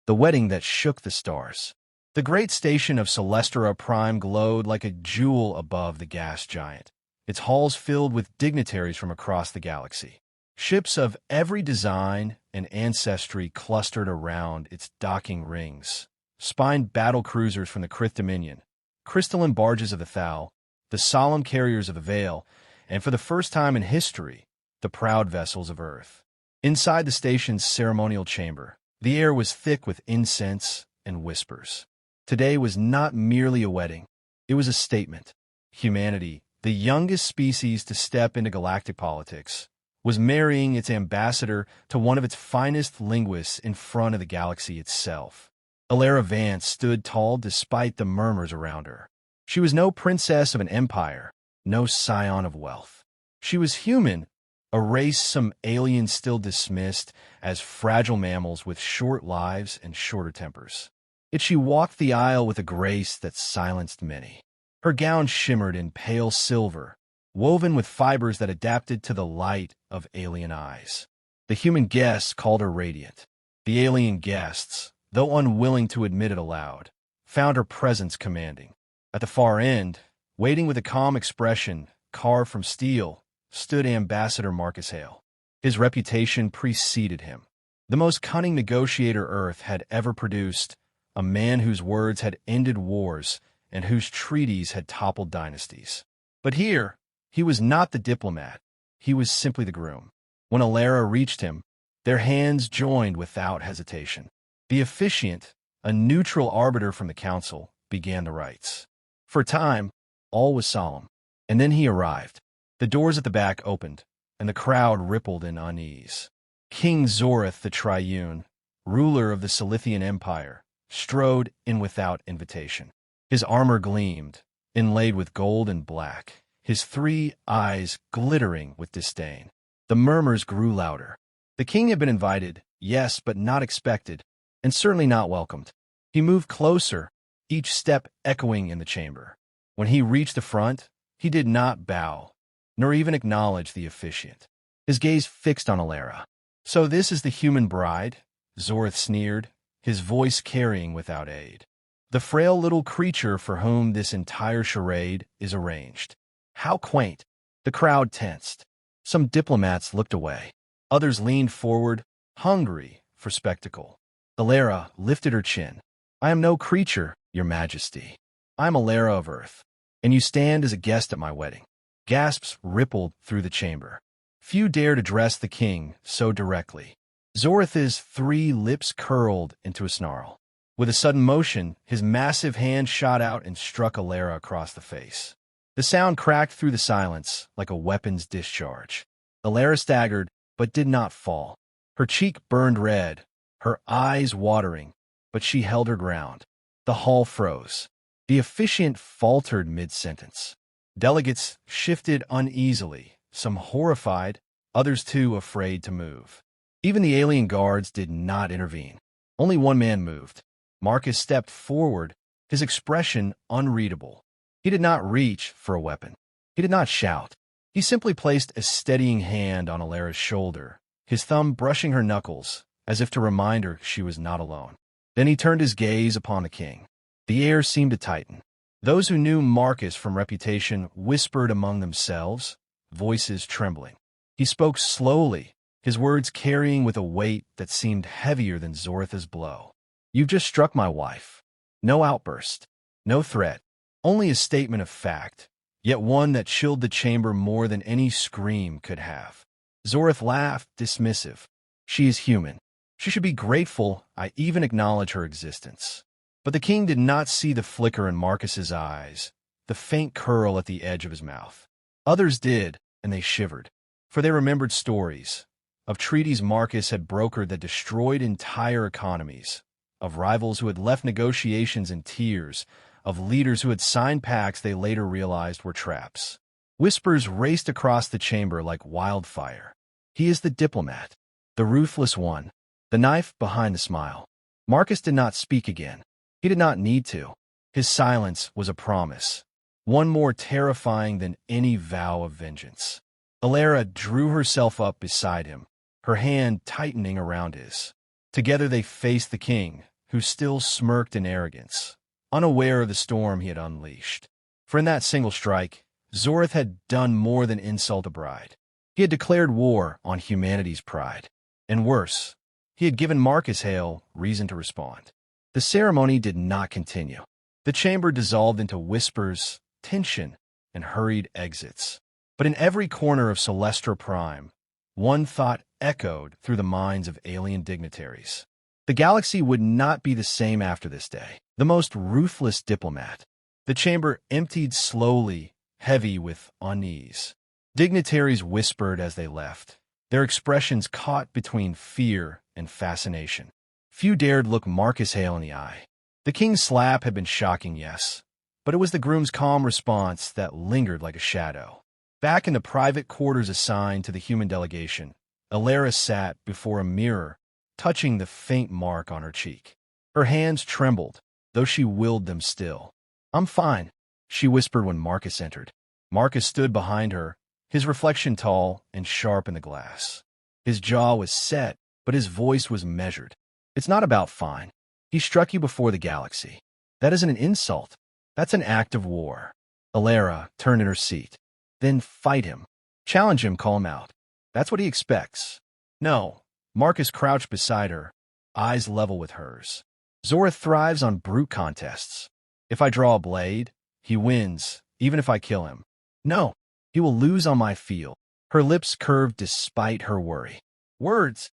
the wedding that shook the stars. The great station of Celestra Prime glowed like a jewel above the gas giant, its halls filled with dignitaries from across the galaxy. Ships of every design and ancestry clustered around its docking rings, spined battle cruisers from the Krith Dominion, crystalline barges of the Thal, the solemn carriers of the Vale, and for the first time in history, the proud vessels of Earth. Inside the station's ceremonial chamber, the air was thick with incense and whispers. Today was not merely a wedding. It was a statement. Humanity, the youngest species to step into galactic politics, was marrying its ambassador to one of its finest linguists in front of the galaxy itself. Alara Vance stood tall despite the murmurs around her. She was no princess of an empire, no scion of wealth. She was human, a race some aliens still dismissed as fragile mammals with short lives and shorter tempers. Yet she walked the aisle with a grace that silenced many. Her gown shimmered in pale silver, woven with fibers that adapted to the light of alien eyes. The human guests called her radiant. The alien guests, though unwilling to admit it aloud, found her presence commanding. At the far end, waiting with a calm expression carved from steel, stood Ambassador Marcus Hale. His reputation preceded him. The most cunning negotiator Earth had ever produced, a man whose words had ended wars and whose treaties had toppled dynasties. But here, he was not the diplomat. He was simply the groom. When Alara reached him, their hands joined without hesitation. The officiant, a neutral arbiter from the council, began the rites. For a time, all was solemn. And then he arrived. The doors at the back opened, and the crowd rippled in unease. King Zorith the Triune, ruler of the Silithian Empire, strode in without invitation. His armor gleamed, inlaid with gold and black, his 3 eyes glittering with disdain. The murmurs grew louder. The king had been invited, yes, but not expected, and certainly not welcomed. He moved closer, each step echoing in the chamber. When he reached the front, he did not bow, nor even acknowledge the officiant. His gaze fixed on Alara. "So this is the human bride?" Zorith sneered, his voice carrying without aid. "The frail little creature for whom this entire charade is arranged. How quaint." The crowd tensed. Some diplomats looked away. Others leaned forward, hungry for spectacle. Alara lifted her chin. "I am no creature, your majesty. I am Alara of Earth, and you stand as a guest at my wedding." Gasps rippled through the chamber. Few dared address the king so directly. Zorith's 3 lips curled into a snarl. With a sudden motion, his massive hand shot out and struck Alara across the face. The sound cracked through the silence like a weapon's discharge. Alara staggered, but did not fall. Her cheek burned red, her eyes watering, but she held her ground. The hall froze. The officiant faltered mid-sentence. Delegates shifted uneasily, some horrified, others too afraid to move. Even the alien guards did not intervene. Only one man moved. Marcus stepped forward, his expression unreadable. He did not reach for a weapon. He did not shout. He simply placed a steadying hand on Alara's shoulder, his thumb brushing her knuckles, as if to remind her she was not alone. Then he turned his gaze upon the king. The air seemed to tighten. Those who knew Marcus from reputation whispered among themselves, voices trembling. He spoke slowly, his words carrying with a weight that seemed heavier than Zorith's blow. "You've just struck my wife." No outburst, no threat, only a statement of fact, yet one that chilled the chamber more than any scream could have. Zorith laughed, dismissive. "She is human. She should be grateful I even acknowledge her existence." But the king did not see the flicker in Marcus's eyes, the faint curl at the edge of his mouth. Others did, and they shivered, for they remembered stories of treaties Marcus had brokered that destroyed entire economies, of rivals who had left negotiations in tears, of leaders who had signed pacts they later realized were traps. Whispers raced across the chamber like wildfire. "He is the diplomat, the ruthless one, the knife behind the smile." Marcus did not speak again. He did not need to. His silence was a promise, one more terrifying than any vow of vengeance. Alara drew herself up beside him, her hand tightening around his. Together they faced the king, who still smirked in arrogance, unaware of the storm he had unleashed. For in that single strike, Zorith had done more than insult a bride. He had declared war on humanity's pride. And worse, he had given Marcus Hale reason to respond. The ceremony did not continue. The chamber dissolved into whispers, tension, and hurried exits. But in every corner of Celestra Prime, one thought echoed through the minds of alien dignitaries. The galaxy would not be the same after this day. The most ruthless diplomat. The chamber emptied slowly, heavy with unease. Dignitaries whispered as they left, their expressions caught between fear and fascination. Few dared look Marcus Hale in the eye. The king's slap had been shocking, yes, but it was the groom's calm response that lingered like a shadow. Back in the private quarters assigned to the human delegation, Alara sat before a mirror, touching the faint mark on her cheek. Her hands trembled, though she willed them still. "I'm fine," she whispered when Marcus entered. Marcus stood behind her, his reflection tall and sharp in the glass. His jaw was set, but his voice was measured. "It's not about fine. He struck you before the galaxy. That isn't an insult. That's an act of war." Alara turned in her seat. "Then fight him. Challenge him, call him out. That's what he expects." "No." Marcus crouched beside her, eyes level with hers. "Zorith thrives on brute contests. If I draw a blade, he wins, even if I kill him. No, he will lose on my field." Her lips curved despite her worry. "Words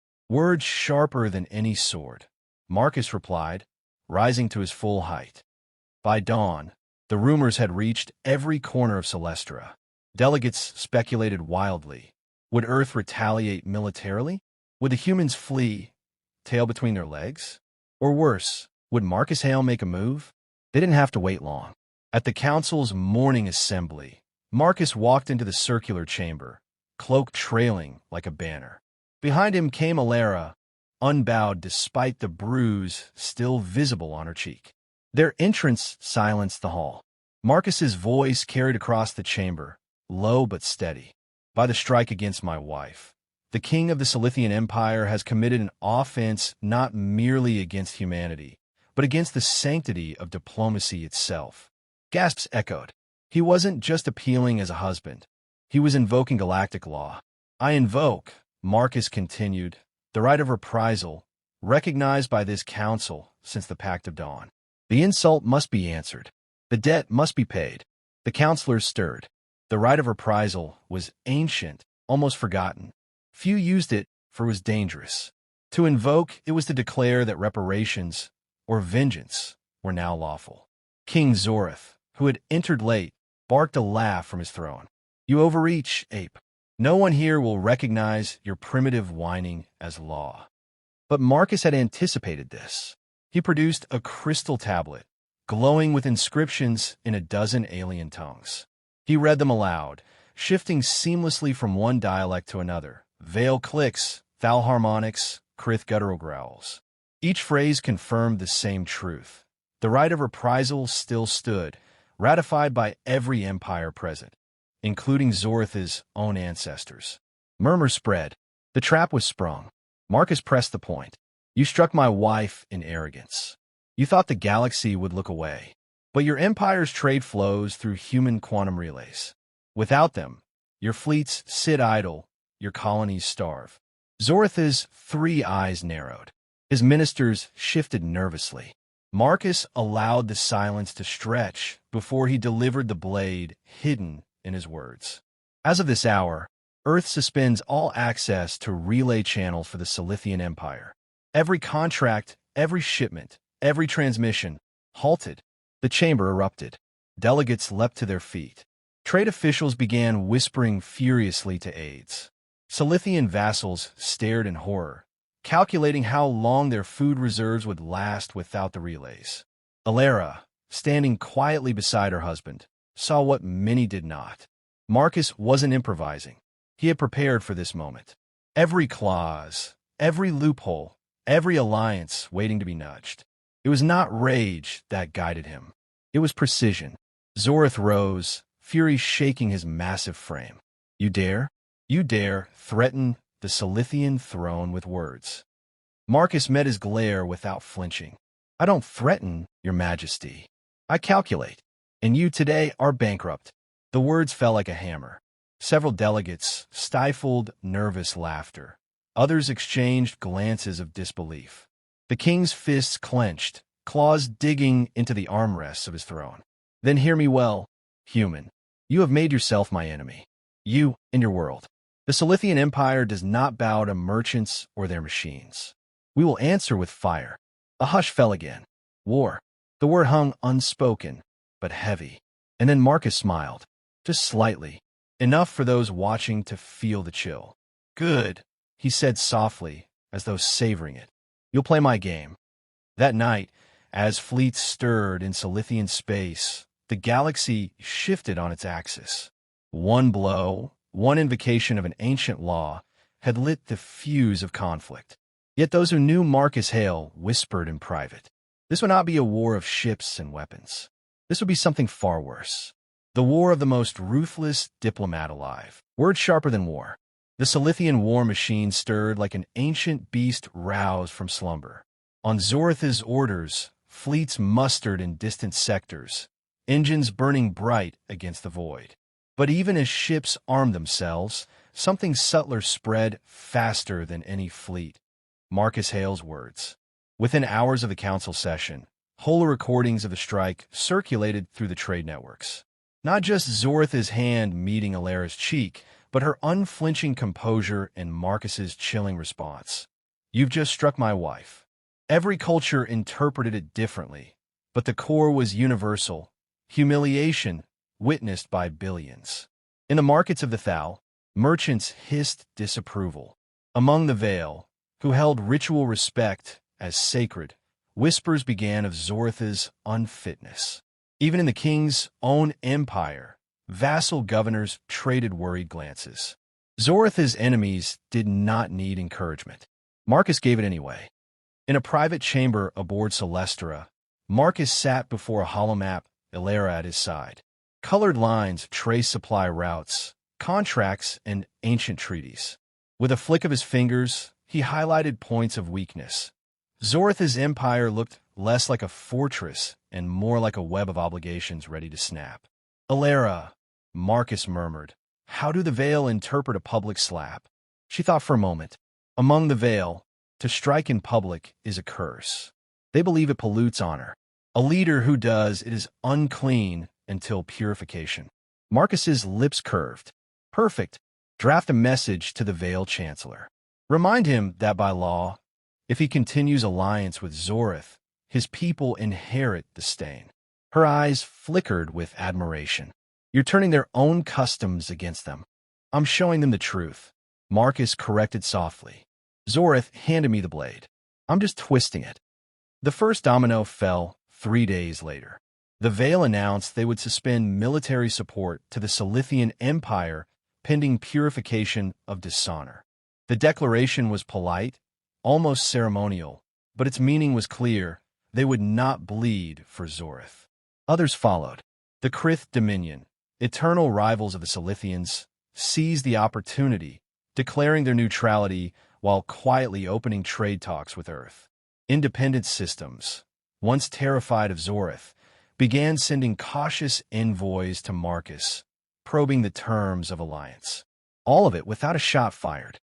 sharper than any sword," Marcus replied, rising to his full height. By dawn, the rumors had reached every corner of Celestra. Delegates speculated wildly. Would Earth retaliate militarily? Would the humans flee, tail between their legs? Or worse, would Marcus Hale make a move? They didn't have to wait long. At the council's morning assembly, Marcus walked into the circular chamber, cloak trailing like a banner. Behind him came Alara, unbowed despite the bruise still visible on her cheek. Their entrance silenced the hall. Marcus's voice carried across the chamber, low but steady. "By the strike against my wife, the king of the Silithian Empire has committed an offense not merely against humanity, but against the sanctity of diplomacy itself." Gasps echoed. He wasn't just appealing as a husband. He was invoking galactic law. "I invoke," Marcus continued, "the right of reprisal, recognized by this council since the Pact of Dawn. The insult must be answered. The debt must be paid." The counselors stirred. The right of reprisal was ancient, almost forgotten. Few used it, for it was dangerous. To invoke, it was to declare that reparations, or vengeance, were now lawful. King Zorith, who had entered late, barked a laugh from his throne. "You overreach, ape. No one here will recognize your primitive whining as law." But Marcus had anticipated this. He produced a crystal tablet, glowing with inscriptions in a dozen alien tongues. He read them aloud, shifting seamlessly from one dialect to another. Vale clicks, thal harmonics, Krith guttural growls. Each phrase confirmed the same truth. The right of reprisal still stood, ratified by every empire present, including Zorith's own ancestors. Murmurs spread. The trap was sprung. Marcus pressed the point. "You struck my wife in arrogance. You thought the galaxy would look away. But your empire's trade flows through human quantum relays. Without them, your fleets sit idle, your colonies starve." Zorith's 3 eyes narrowed. His ministers shifted nervously. Marcus allowed the silence to stretch before he delivered the blade hidden in his words. "As of this hour, Earth suspends all access to relay channels for the Silithian Empire. Every contract, every shipment, every transmission, halted." The chamber erupted. Delegates leapt to their feet. Trade officials began whispering furiously to aides. Silithian vassals stared in horror, calculating how long their food reserves would last without the relays. Alara, standing quietly beside her husband, saw what many did not. Marcus wasn't improvising. He had prepared for this moment. Every clause, every loophole, every alliance waiting to be nudged. It was not rage that guided him. It was precision. Zorith rose, fury shaking his massive frame. "You dare? You dare threaten the Silithian throne with words." Marcus met his glare without flinching. I don't threaten, your majesty. I calculate. And you today are bankrupt. The words fell like a hammer. Several delegates stifled nervous laughter. Others exchanged glances of disbelief. The king's fists clenched, claws digging into the armrests of his throne. Then hear me well, human. You have made yourself my enemy. You and your world. The Silithian Empire does not bow to merchants or their machines. We will answer with fire. A hush fell again. War. The word hung unspoken, but heavy. And then Marcus smiled. Just slightly. Enough for those watching to feel the chill. Good, he said softly, as though savoring it. You'll play my game. That night, as fleets stirred in Silithian space, the galaxy shifted on its axis. One blow, one invocation of an ancient law, had lit the fuse of conflict. Yet those who knew Marcus Hale whispered in private. This would not be a war of ships and weapons. This would be something far worse. The war of the most ruthless diplomat alive. Words sharper than war. The Silithian war machine stirred like an ancient beast roused from slumber. On Zorith's orders, fleets mustered in distant sectors, engines burning bright against the void. But even as ships armed themselves, something subtler spread faster than any fleet. Marcus Hale's words. Within hours of the council session, whole recordings of the strike circulated through the trade networks. Not just Zorith's hand meeting Alara's cheek, but her unflinching composure and Marcus's chilling response. You've just struck my wife. Every culture interpreted it differently, but the core was universal. Humiliation, witnessed by billions. In the markets of the Thal, merchants hissed disapproval. Among the Vale, who held ritual respect as sacred, whispers began of Zorith's unfitness. Even in the king's own empire, vassal governors traded worried glances. Zorith's enemies did not need encouragement. Marcus gave it anyway. In a private chamber aboard Celestra, Marcus sat before a holomap, Alara at his side. Colored lines traced supply routes, contracts, and ancient treaties. With a flick of his fingers, he highlighted points of weakness. Zorith's empire looked less like a fortress and more like a web of obligations ready to snap. Alara, Marcus murmured, how do the Vale interpret a public slap? She thought for a moment. Among the Vale, to strike in public is a curse. They believe it pollutes honor. A leader who does it is unclean until purification. Marcus's lips curved. Perfect. Draft a message to the Vale Chancellor. Remind him that by law, if he continues alliance with Zorith, his people inherit the stain. Her eyes flickered with admiration. You're turning their own customs against them. I'm showing them the truth. Marcus corrected softly. Zorith handed me the blade. I'm just twisting it. The first domino fell 3 days later. The Vale announced they would suspend military support to the Silithian Empire pending purification of dishonor. The declaration was polite, almost ceremonial, but its meaning was clear. They would not bleed for Zorith. Others followed. The Krith Dominion, eternal rivals of the Silithians, seized the opportunity, declaring their neutrality while quietly opening trade talks with Earth. Independent systems, once terrified of Zorith, began sending cautious envoys to Marcus, probing the terms of alliance. All of it without a shot fired.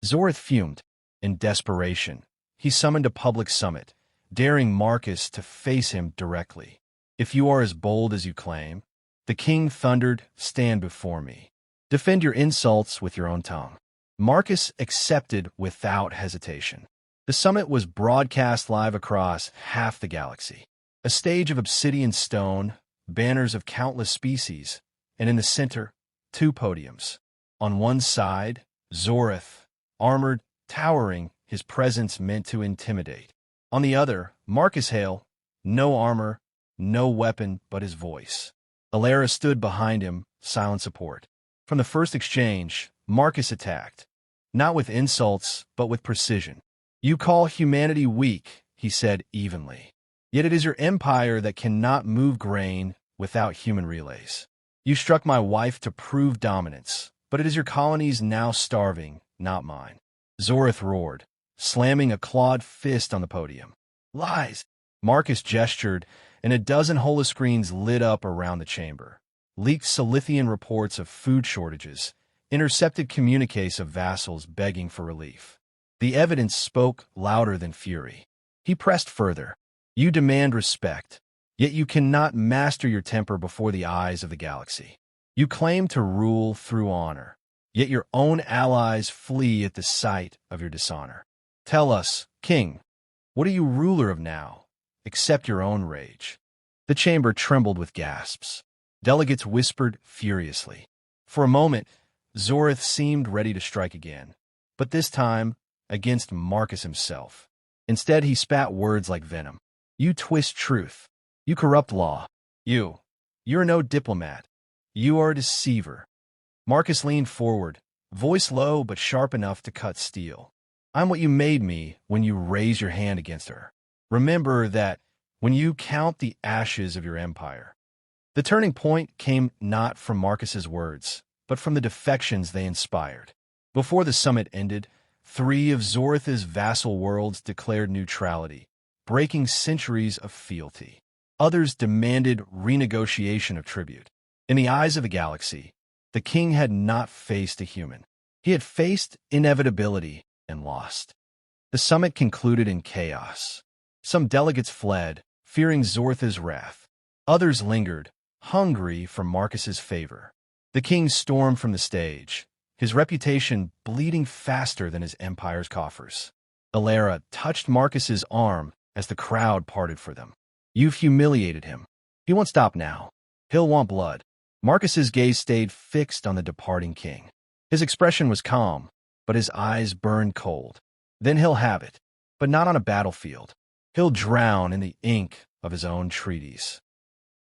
Zorith fumed. In desperation, he summoned a public summit, daring Marcus to face him directly. If you are as bold as you claim, the king thundered, stand before me. Defend your insults with your own tongue. Marcus accepted without hesitation. The summit was broadcast live across half the galaxy. A stage of obsidian stone, banners of countless species, and in the center, 2 podiums. On one side, Zorith, armored, towering, his presence meant to intimidate. On the other, Marcus Hale, no armor, no weapon but his voice. Alara stood behind him, silent support. From the first exchange, Marcus attacked, not with insults, but with precision. You call humanity weak, he said evenly. Yet it is your empire that cannot move grain without human relays. You struck my wife to prove dominance, but it is your colonies now starving, not mine. Zorith roared, slamming a clawed fist on the podium. Lies! Marcus gestured, and a dozen holoscreens lit up around the chamber. Leaked Silithian reports of food shortages, intercepted communiques of vassals begging for relief. The evidence spoke louder than fury. He pressed further. You demand respect, yet you cannot master your temper before the eyes of the galaxy. You claim to rule through honor, yet your own allies flee at the sight of your dishonor. Tell us, King, what are you ruler of now, except your own rage? The chamber trembled with gasps. Delegates whispered furiously. For a moment, Zorith seemed ready to strike again, but this time against Marcus himself. Instead, he spat words like venom. You twist truth. You corrupt law. You're no diplomat. You are a deceiver. Marcus leaned forward, voice low but sharp enough to cut steel. I'm what you made me when you raise your hand against her. Remember that when you count the ashes of your empire. The turning point came not from Marcus's words, but from the defections they inspired. Before the summit ended, 3 of Zorith's vassal worlds declared neutrality, breaking centuries of fealty. Others demanded renegotiation of tribute. In the eyes of the galaxy, the king had not faced a human. He had faced inevitability and lost. The summit concluded in chaos. Some delegates fled, fearing Zorith's wrath. Others lingered, hungry for Marcus's favor. The king stormed from the stage, his reputation bleeding faster than his empire's coffers. Alara touched Marcus's arm as the crowd parted for them. You've humiliated him. He won't stop now. He'll want blood. Marcus's gaze stayed fixed on the departing king. His expression was calm, but his eyes burned cold. Then he'll have it, but not on a battlefield. He'll drown in the ink of his own treaties.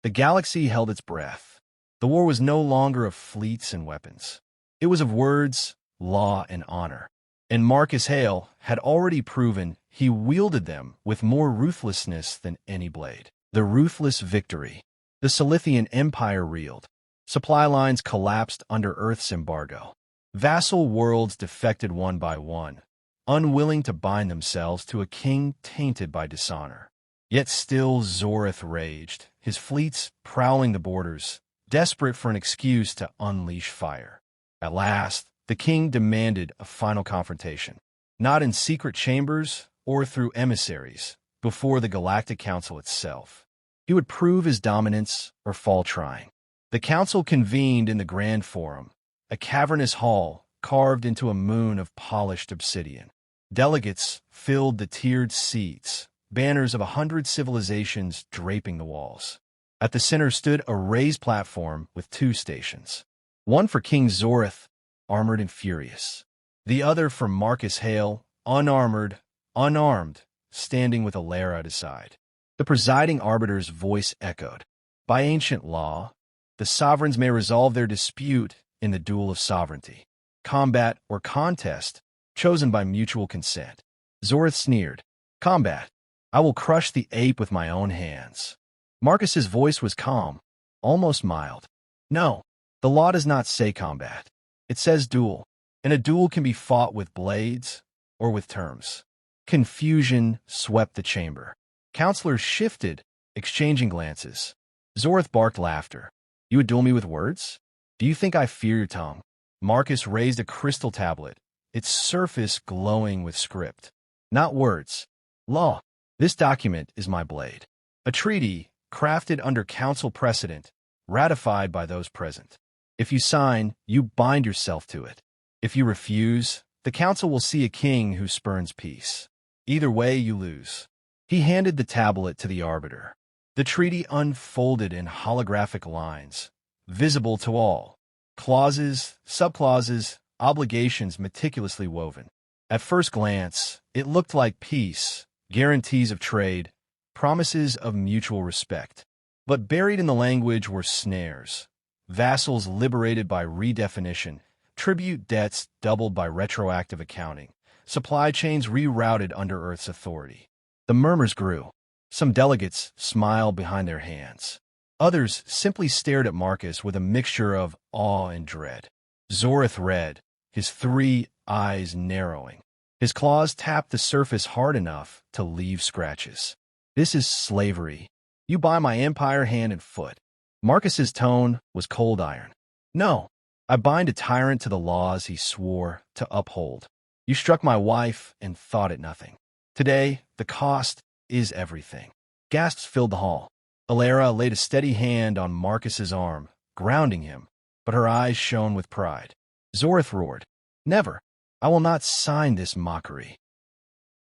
The galaxy held its breath. The war was no longer of fleets and weapons. It was of words, law, and honor. And Marcus Hale had already proven he wielded them with more ruthlessness than any blade. The ruthless victory. The Silithian Empire reeled. Supply lines collapsed under Earth's embargo. Vassal worlds defected one by one, unwilling to bind themselves to a king tainted by dishonor. Yet still Zorith raged, his fleets prowling the borders, desperate for an excuse to unleash fire. At last, the king demanded a final confrontation, not in secret chambers or through emissaries, before the Galactic Council itself. He would prove his dominance or fall trying. The council convened in the Grand Forum, a cavernous hall carved into a moon of polished obsidian. Delegates filled the tiered seats, banners of 100 civilizations draping the walls. At the center stood a raised platform with 2 stations. One for King Zorith, armored and furious. The other for Marcus Hale, unarmored, unarmed, standing with Alara at his side. The presiding arbiter's voice echoed. By ancient law, the sovereigns may resolve their dispute in the duel of sovereignty, combat or contest, chosen by mutual consent. Zorith sneered. Combat. I will crush the ape with my own hands. Marcus's voice was calm, almost mild. No, the law does not say combat. It says duel, and a duel can be fought with blades or with terms. Confusion swept the chamber. Counselors shifted, exchanging glances. Zorith barked laughter. You would duel me with words? Do you think I fear your tongue? Marcus raised a crystal tablet, its surface glowing with script. Not words. Law. This document is my blade. A treaty crafted under council precedent, ratified by those present. If you sign, you bind yourself to it. If you refuse, the council will see a king who spurns peace. Either way, you lose. He handed the tablet to the arbiter. The treaty unfolded in holographic lines, visible to all. Clauses, subclauses, obligations meticulously woven. At first glance, it looked like peace, guarantees of trade, promises of mutual respect. But buried in the language were snares. Vassals liberated by redefinition, tribute debts doubled by retroactive accounting, supply chains rerouted under Earth's authority. The murmurs grew. Some delegates smiled behind their hands. Others simply stared at Marcus with a mixture of awe and dread. Zorith read, his 3 eyes narrowing. His claws tapped the surface hard enough to leave scratches. This is slavery. You buy my empire hand and foot. Marcus's tone was cold iron. No, I bind a tyrant to the laws he swore to uphold. You struck my wife and thought it nothing. Today, the cost is everything. Gasps filled the hall. Alara laid a steady hand on Marcus's arm, grounding him, but her eyes shone with pride. Zorith roared, "Never! I will not sign this mockery."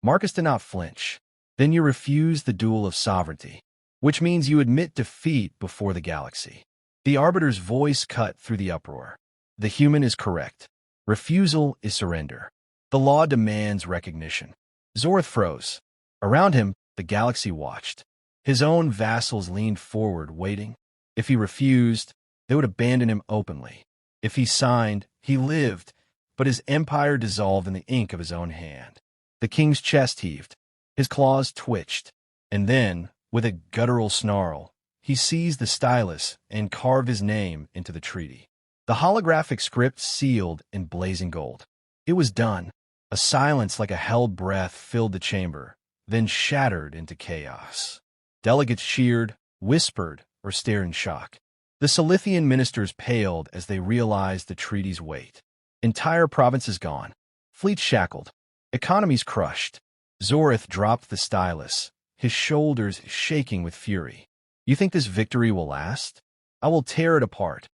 Marcus did not flinch. "Then you refuse the duel of sovereignty, which means you admit defeat before the galaxy." The arbiter's voice cut through the uproar. "The human is correct. Refusal is surrender. The law demands recognition." Zorith froze. Around him, the galaxy watched. His own vassals leaned forward, waiting. If he refused, they would abandon him openly. If he signed, he lived, but his empire dissolved in the ink of his own hand. The king's chest heaved. His claws twitched. And then, with a guttural snarl, he seized the stylus and carved his name into the treaty. The holographic script sealed in blazing gold. It was done. A silence like a held breath filled the chamber, then shattered into chaos. Delegates cheered, whispered, or stared in shock. The Silithian ministers paled as they realized the treaty's weight. Entire provinces gone, fleets shackled, economies crushed. Zorith dropped the stylus, his shoulders shaking with fury. "You think this victory will last? I will tear it apart."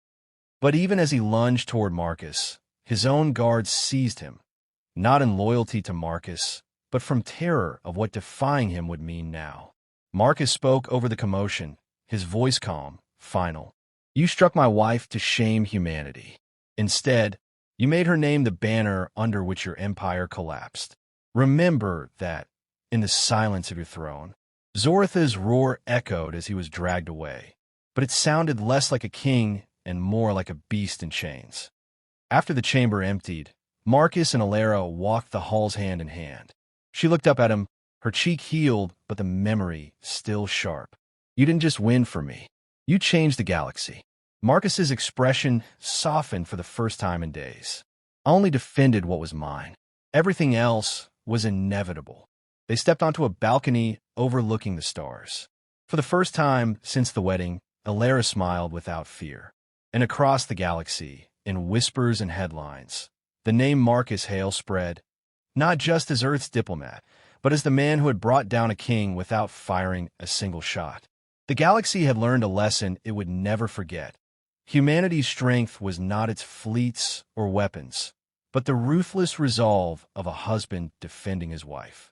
But even as he lunged toward Marcus, his own guards seized him, not in loyalty to Marcus, but from terror of what defying him would mean now. Marcus spoke over the commotion, his voice calm, final. "You struck my wife to shame humanity. Instead, you made her name the banner under which your empire collapsed. Remember that, in the silence of your throne." Zorith's roar echoed as he was dragged away, but it sounded less like a king and more like a beast in chains. After the chamber emptied, Marcus and Alara walked the halls hand in hand. She looked up at him, her cheek healed, but the memory still sharp. "You didn't just win for me. You changed the galaxy." Marcus's expression softened for the first time in days. "I only defended what was mine. Everything else was inevitable." They stepped onto a balcony overlooking the stars. For the first time since the wedding, Alara smiled without fear. And across the galaxy, in whispers and headlines, the name Marcus Hale spread, not just as Earth's diplomat, but as the man who had brought down a king without firing a single shot. The galaxy had learned a lesson it would never forget. Humanity's strength was not its fleets or weapons, but the ruthless resolve of a husband defending his wife.